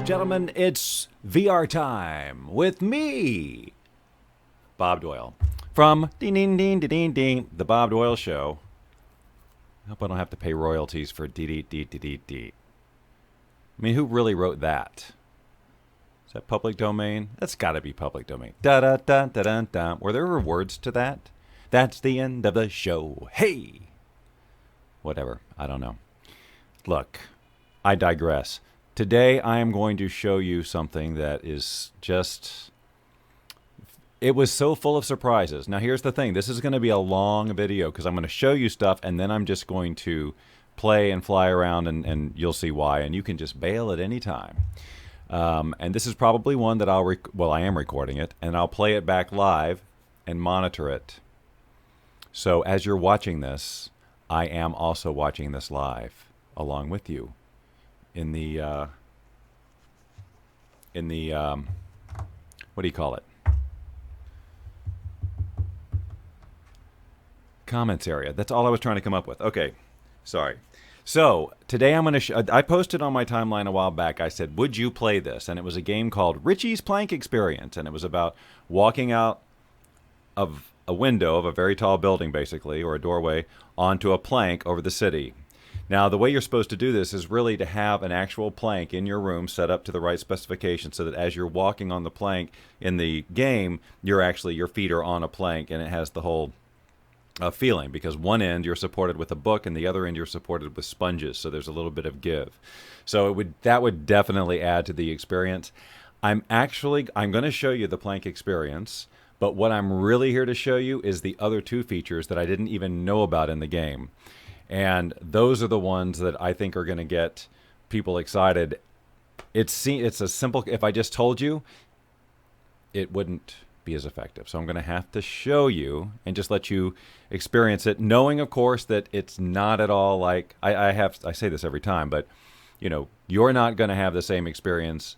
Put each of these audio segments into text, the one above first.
gentlemen, it's VR time with me, Bob Doyle, from Ding Ding Ding Ding Ding Ding, the Bob Doyle Show. I hope I don't have to pay royalties for dee dee dee dee dee dee. I mean, who really wrote that? Is that public domain? That's got to be public domain. Da da da da da da. Were there ever words to that? That's the end of the show. Hey! Whatever. I don't know. Look, I digress. Today I am going to show you something that is just... It was so full of surprises. Now here's the thing. This is going to be a long video because I'm going to show you stuff and then I'm just going to play and fly around and you'll see why. And you can just bail at any time. And this is probably one that I am recording it and I'll play it back live and monitor it. So as you're watching this, I am also watching this live along with you in the what do you call it? Comments area. That's all I was trying to come up with. Okay, sorry. So today I'm going to I posted on my timeline a while back. I said, would you play this? And it was a game called Richies Plank Experience. And it was about walking out of a window of a very tall building, basically, or a doorway, onto a plank over the city. Now, the way you're supposed to do this is really to have an actual plank in your room set up to the right specifications so that as you're walking on the plank in the game, your feet are on a plank and it has the whole feeling, because one end you're supported with a book and the other end you're supported with sponges, so there's a little bit of give. So that would definitely add to the experience. I'm going to show you the plank experience, but what I'm really here to show you is the other two features that I didn't even know about in the game. And those are the ones that I think are going to get people excited. It's a simple, if I just told you, it wouldn't be as effective. So I'm going to have to show you and just let you experience it, knowing, of course, that it's not at all like, I say this every time, but you know, you're not going to have the same experience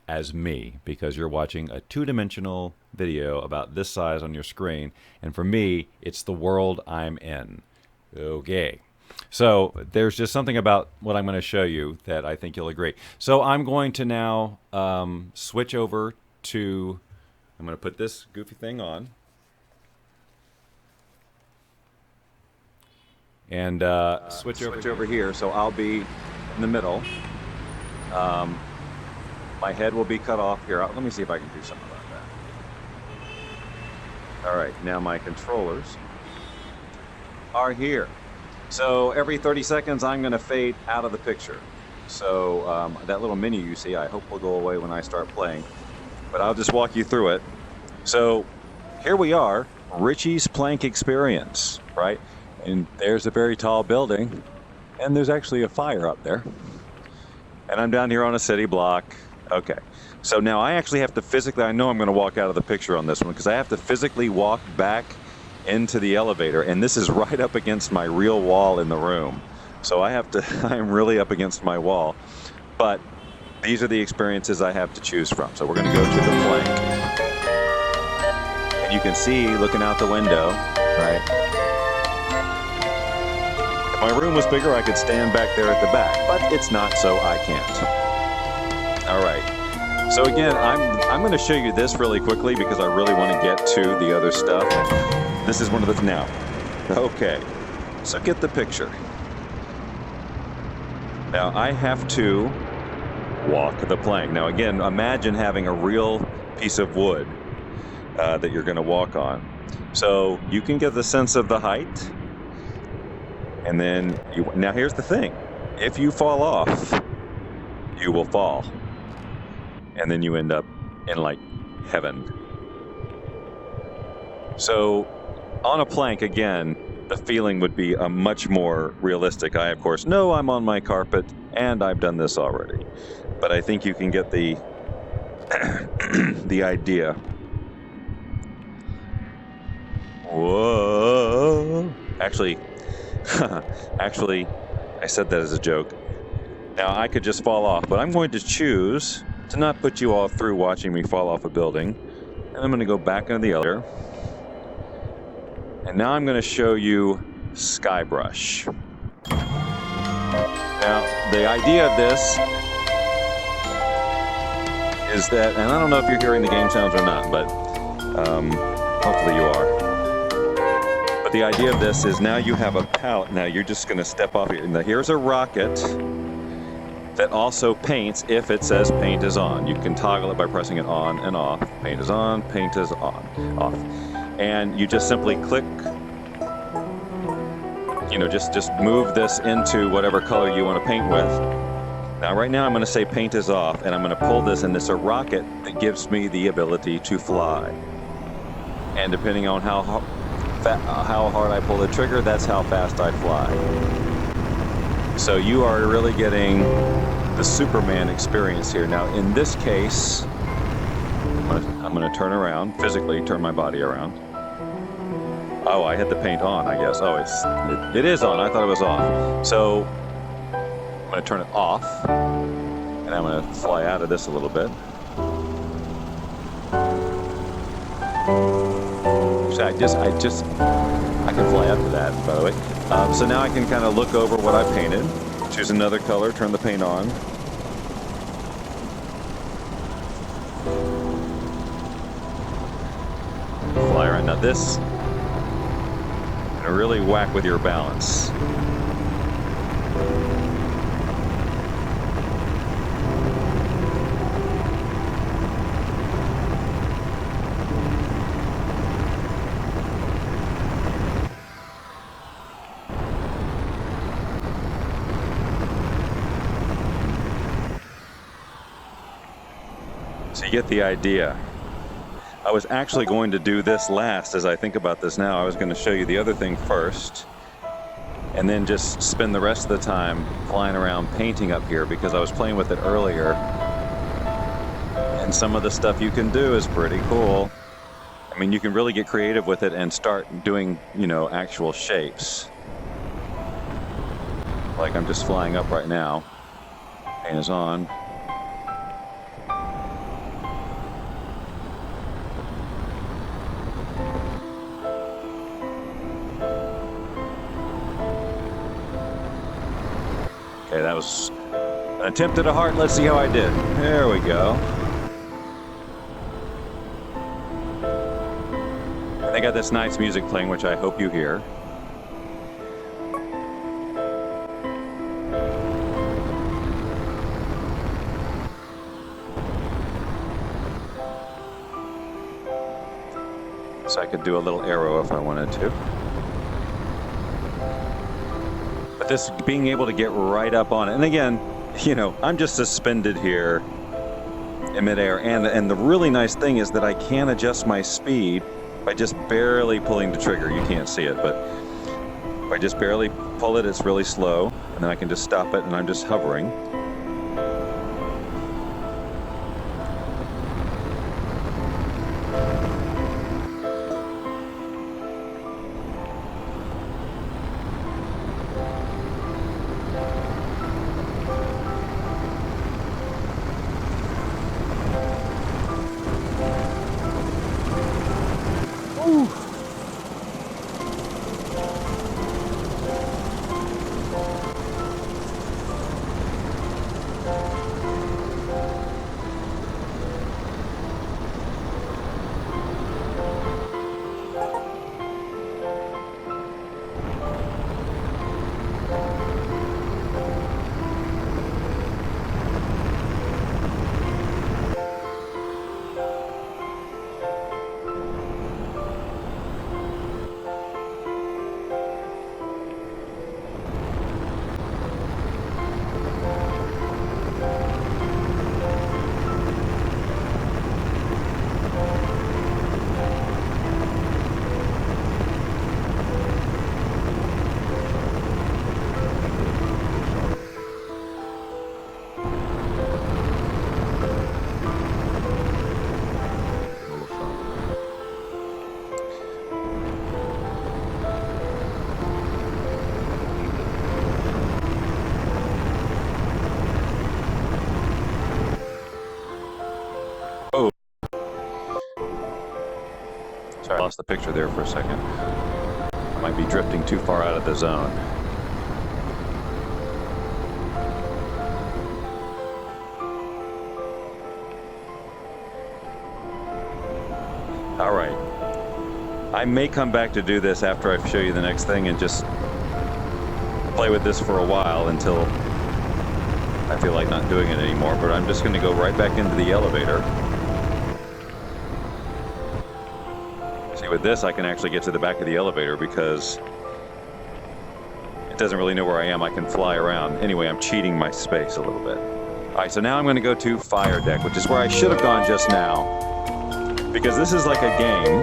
as me because you're watching a two-dimensional video about this size on your screen. And for me, it's the world I'm in. Okay. So there's just something about what I'm going to show you that I think you'll agree. So I'm going to now switch over to, I'm going to put this goofy thing on. And switch over here, so I'll be in the middle. My head will be cut off here. Let me see if I can do something about that. All right, now my controllers are here. So every 30 seconds, I'm going to fade out of the picture. So that little menu you see, I hope will go away when I start playing. But I'll just walk you through it. So here we are, Richie's Plank Experience, right? And there's a very tall building, and there's actually a fire up there. And I'm down here on a city block. Okay, so now I actually have to physically, I know I'm going to walk out of the picture on this one because I have to physically walk back into the elevator, and this is right up against my real wall in the room. So I'm really up against my wall. But these are the experiences I have to choose from. So we're going to go to the plank. And you can see, looking out the window, right? If my room was bigger, I could stand back there at the back, but it's not, so I can't. All right. So again, I'm going to show you this really quickly because I really want to get to the other stuff. This is one of the, now, okay, so get the picture. Now I have to walk the plank. Now again, imagine having a real piece of wood that you're going to walk on. So you can get the sense of the height. And then, now here's the thing. If you fall off, you will fall. And then you end up in like heaven. So on a plank, again, the feeling would be a much more realistic. I, of course, know I'm on my carpet, and I've done this already. But I think you can get the the idea. Whoa. Actually, I said that as a joke. Now, I could just fall off, but I'm going to choose to not put you all through watching me fall off a building. And I'm going to go back into the elevator. And now I'm going to show you Skybrush. Now, the idea of this is that, and I don't know if you're hearing the game sounds or not, but hopefully you are. But the idea of this is now you have a palette. Now you're just going to step off here. Now here's a rocket that also paints if it says paint is on. You can toggle it by pressing it on and off. Paint is on, paint is on, off. And you just simply click, you know, just move this into whatever color you want to paint with. Now right now I'm going to say paint is off, and I'm going to pull this, and it's a rocket that gives me the ability to fly. And depending on how hard I pull the trigger, that's how fast I fly. So you are really getting the Superman experience here. Now in this case, I'm going to turn around, physically turn my body around. Oh, I had the paint on, I guess. Oh, it is on. I thought it was off. So I'm going to turn it off, and I'm going to fly out of this a little bit. I can fly up to that, by the way. So now I can kind of look over what I painted, choose another color, turn the paint on. Fly around. Now this, really whack with your balance. So you get the idea. I was actually going to do this last. As I think about this now, I was going to show you the other thing first, and then just spend the rest of the time flying around painting up here, because I was playing with it earlier, and some of the stuff you can do is pretty cool. I mean, you can really get creative with it and start doing, you know, actual shapes. Like I'm just flying up right now. Paint is on. Okay, that was an attempt at a heart. Let's see how I did. There we go. And they got this nice music playing, which I hope you hear. So I could do a little arrow if I wanted to. But this being able to get right up on it, and again, you know, I'm just suspended here in midair, and the really nice thing is that I can adjust my speed by just barely pulling the trigger. You can't see it, but if I just barely pull it, it's really slow, and then I can just stop it, and I'm just hovering. Sorry, I lost the picture there for a second. I might be drifting too far out of the zone. All right. I may come back to do this after I show you the next thing and just play with this for a while until I feel like not doing it anymore, but I'm just going to go right back into the elevator. See, with this I can actually get to the back of the elevator because it doesn't really know where I am. I can fly around. Anyway, I'm cheating my space a little bit. All right, so now I'm going to go to Fire Deck, which is where I should have gone just now, because this is like a game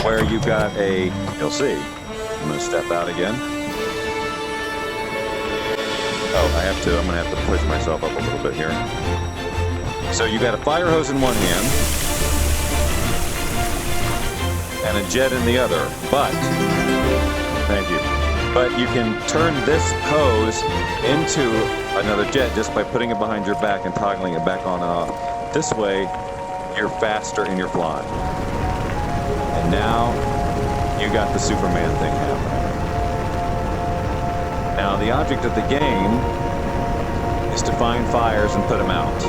where you've got a, you'll see, I'm going to step out again. Oh, I'm going to have to push myself up a little bit here. So you've got a fire hose in one hand and a jet in the other, but, thank you, but you can turn this hose into another jet just by putting it behind your back and toggling it back on and off. This way, you're faster and you're flying. And now, you got the Superman thing happening. Now, the object of the game is to find fires and put them out.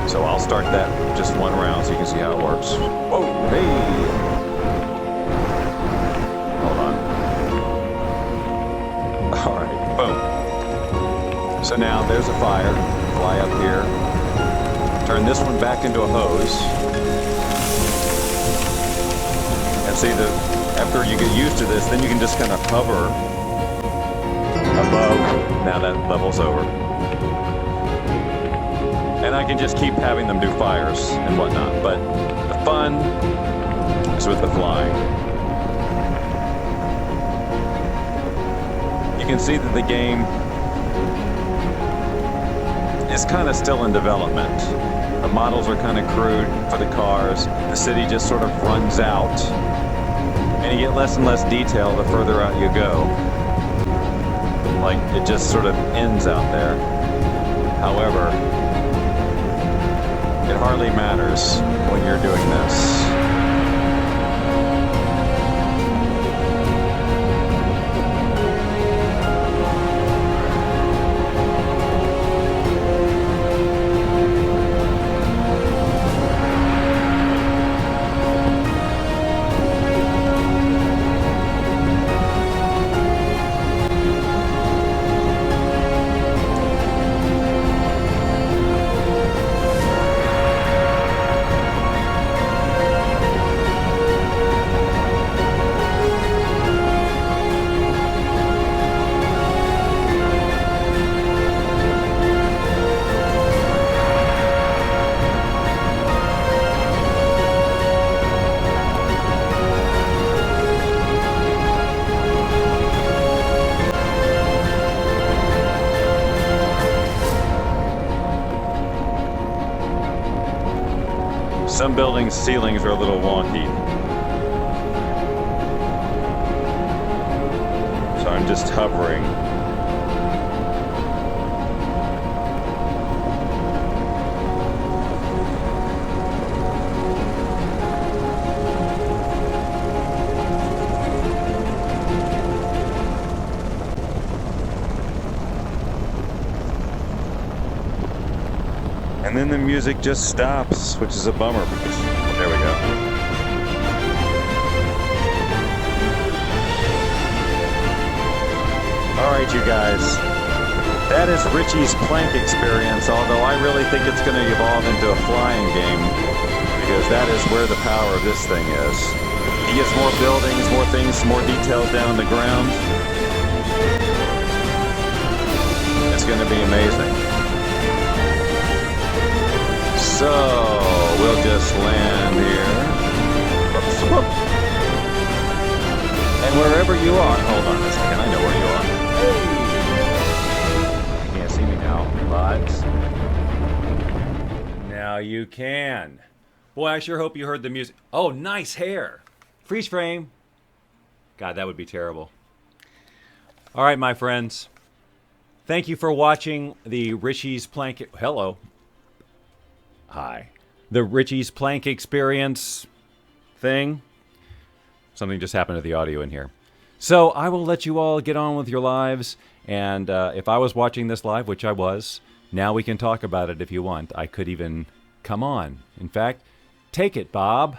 So I'll start that just one round so you can see how it works. Whoa, hey! Hold on. All right, boom. So now there's a fire. Fly up here. Turn this one back into a hose. And see, after you get used to this, then you can just kind of hover above. Now that level's over. And I can just keep having them do fires and whatnot. But the fun is with the flying. You can see that the game is kind of still in development. The models are kind of crude for the cars. The city just sort of runs out. And you get less and less detail the further out you go. Like, it just sort of ends out there. However, it hardly matters when you're doing this. Some buildings' ceilings are a little wonky. So I'm just hovering. And then the music just stops, which is a bummer because, there we go. Alright, you guys. That is Richie's Plank experience, although I really think it's going to evolve into a flying game because that is where the power of this thing is. He gets more buildings, more things, more details down on the ground. It's going to be amazing. So, we'll just land here. Oops, whoop. And wherever you are, hold on a second, I know where you are. Hey! You can't see me now, but now you can. Boy, I sure hope you heard the music. Oh, nice hair. Freeze frame. God, that would be terrible. All right, my friends. Thank you for watching the Richies Plank. Hello. Hi. The Richies Plank experience thing. Something just happened to the audio in here. So I will let you all get on with your lives. And if I was watching this live, which I was, now we can talk about it if you want. I could even come on. In fact, Take it, Bob.